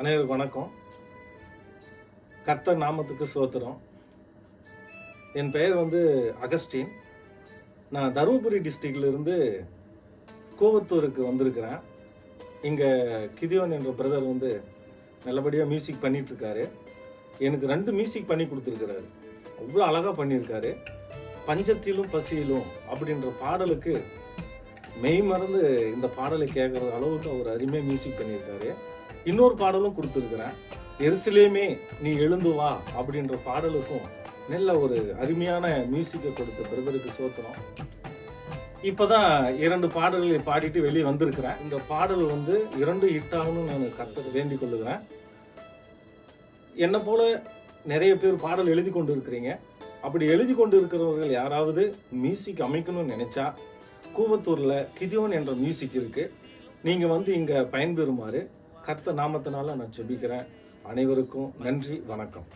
அனைவருக்கும் வணக்கம். கர்த்தர் நாமத்துக்கு ஸ்தோத்திரம். என் பெயர் அகஸ்டின். நான் தருமபுரி டிஸ்ட்ரிக்ட்லேருந்து கோவத்தூருக்கு வந்திருக்கிறேன். இங்கே கிதியோன் என்ற பிரதர் நல்லபடியாக மியூசிக் பண்ணிகிட்ருக்காரு. எனக்கு 2 மியூசிக் பண்ணி கொடுத்துருக்கிறாரு. அவ்வளோ அழகாக பண்ணியிருக்காரு. பஞ்சத்திலும் பசியிலும் அப்படின்ற பாடலுக்கு மெய் மறந்து இந்த பாடலை கேட்குற அளவுக்கு அவர் அருமையாக மியூசிக் பண்ணியிருக்காரு. இன்னொரு பாடலும் கொடுத்துருக்குறேன். எருசலேமே நீ எழுந்து வா அப்படின்ற பாடலுக்கும் நல்ல ஒரு அருமையான மியூசிக்கை கொடுத்த பிரதருக்கு சோத்திரம். இப்போதான் 2 பாடல்களை பாடிட்டு வெளியே வந்திருக்கிறேன். இந்த பாடல் 2 ஹிட் ஆகணும்னு நான் கர்த்தரை வேண்டிக் கொள்ளுகிறேன். என்னை போல நிறைய பேர் பாடல் எழுதி கொண்டு இருக்கிறீங்க. அப்படி எழுதி கொண்டு இருக்கிறவர்கள் யாராவது மியூசிக் அமைக்கணும்னு நினைச்சா கூவத்தூரில் கிதியோன் என்ற மியூசிக் இருக்கு. நீங்கள் இங்கே பயன்பெறுமாறு கர்த்தர் நாமத்தினால நான் ஜெபிக்கிறேன். அனைவருக்கும் நன்றி, வணக்கம்.